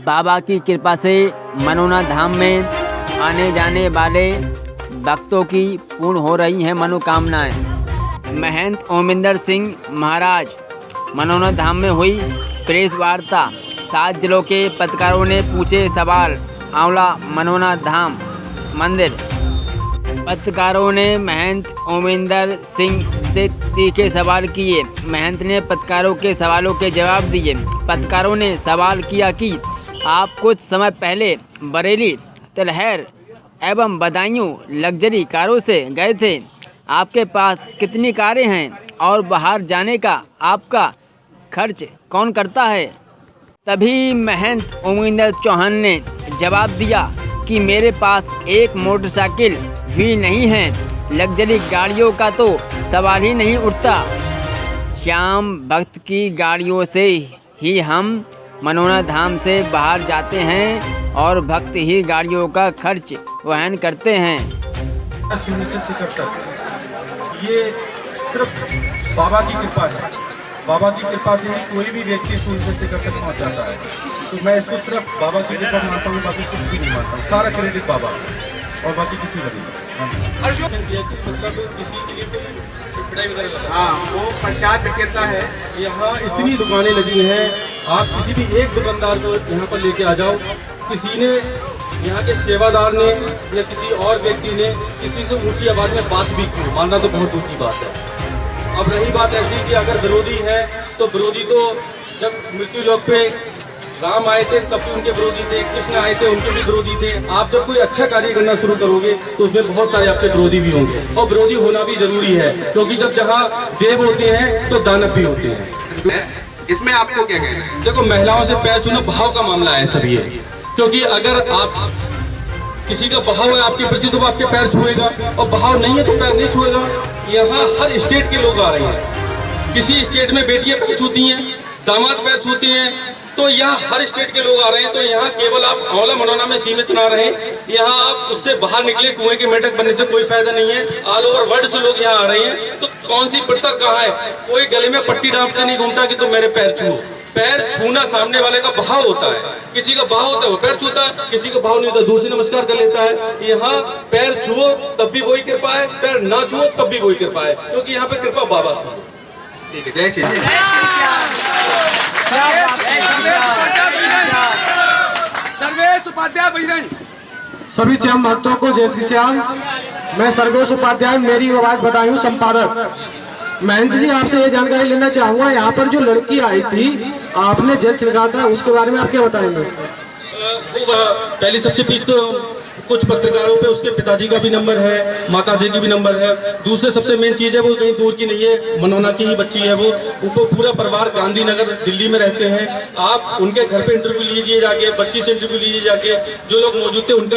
बाबा की कृपा से मनोना धाम में आने जाने वाले भक्तों की पूर्ण हो रही हैं मनोकामनाएं। महंत ओमिंदर सिंह महाराज मनोना धाम में हुई प्रेस वार्ता। 7 जिलों के पत्रकारों ने पूछे सवाल। आंवला मनोना धाम मंदिर। पत्रकारों ने महंत ओमिंदर सिंह से तीखे सवाल किए। महंत ने पत्रकारों के सवालों के जवाब दिए। पत्रकारों ने सवाल किया कि आप कुछ समय पहले बरेली, तिलहर एवं बदायूं लग्जरी कारों से गए थे। आपके पास कितनी कारें हैं और बाहर जाने का आपका खर्च कौन करता है? तभी महंत ओमिंदर चौहान ने जवाब दिया कि मेरे पास एक मोटरसाइकिल भी नहीं है। लग्जरी गाड़ियों का तो सवाल ही नहीं उठता। श्याम भक्त की गाड़ियों से ही हम मनोना धाम से बाहर जाते हैं और भक्त ही गाड़ियों का खर्च वहन करते हैं। ये सिर्फ बाबा की कृपा है। बाबा की कृपा से ही कोई भी व्यक्ति शून्य से कर तक पहुँच जाता है। तो मैं इसको सिर्फ बाबा की कृपा मानता हूँ, बाकी कुछ भी नहीं मानता हूँ। सारा क्रेडिट बाबा और बाकी किसी का नहीं। हाँ, वो प्रसाद विक्रेता है। यहाँ इतनी दुकानें लगी हैं, आप किसी भी एक दुकानदार को यहाँ पर लेके आ जाओ। किसी ने यहाँ के सेवादार ने या किसी और व्यक्ति ने किसी से ऊंची आवाज में बात भी की, मानना तो बहुत दूर की बात है। अब रही बात ऐसी कि अगर विरोधी है तो विरोधी तो जब मृत्यु लोक पे राम आए थे तब भी उनके विरोधी थे, कृष्ण आए थे उनके भी विरोधी थे। आप जब कोई अच्छा कार्य करना शुरू करोगे तो उसमें बहुत सारे आपके विरोधी भी होंगे और विरोधी होना भी जरूरी है, क्योंकि जब जहाँ देव होते हैं तो दानव भी होते हैं। इसमें आपको क्या कहना है? देखो, महिलाओं से पैर छूना भाव का मामला है सब ये, क्योंकि अगर आप किसी का बहाव है आपके प्रति तो वो आपके पैर छुएगा, और बहाव नहीं है तो पैर नहीं छुएगा। यहाँ हर स्टेट के लोग आ रहे हैं। किसी स्टेट में बेटियां पैर छूती हैं, दामाद पैर छूते हैं, तो यहाँ हर स्टेट के लोग आ रहे हैं। तो यहाँ केवल आप आंवला मनोना में सीमित ना रहे, यहाँ आप उससे बाहर निकले। कुएं के मेंढक बनने से कोई फायदा नहीं है। ऑल ओवर वर्ल्ड से लोग यहाँ आ रहे हैं। तो कौन सी प्रथा कहाँ है? कोई गले में पट्टी डालते नहीं घूमता कि तुम मेरे पैर छुओ। पैर छूना सामने वाले का भाव होता है। किसी का भाव होता है वो पैर छूता है, किसी का भाव नहीं होता दूर से नमस्कार कर लेता है। यहाँ पैर छुओ तब भी वही कृपा है, पैर ना छुओ तब भी वही कृपा है, क्योंकि यहाँ पे कृपा बाबा की। ठीक है, जय श्री राम। सर्वेश उपाध्याय बजरंग। सभी श्याम भक्तों को जय श्री श्याम। मैं सर्वेश उपाध्याय, मेरी आवाज बदायूं संपादक। महंत जी, आपसे ये जानकारी लेना चाहूंगा, यहाँ पर जो लड़की आई थी आपने जल छिड़का था, उसके बारे में आप क्या बताएंगे? पहले सबसे पीछे तो कुछ पत्रकारों पे उसके पिताजी का भी नंबर है, माताजी की भी नंबर है। दूसरे सबसे मेन चीज है वो कहीं दूर की नहीं है, मनोना की ही बच्ची है। वो पूरा परिवार गांधीनगर दिल्ली में रहते हैं। आप उनके घर पे इंटरव्यू लीजिए जाके, बच्ची से इंटरव्यू लीजिए जाके, जो लोग मौजूद थे उनका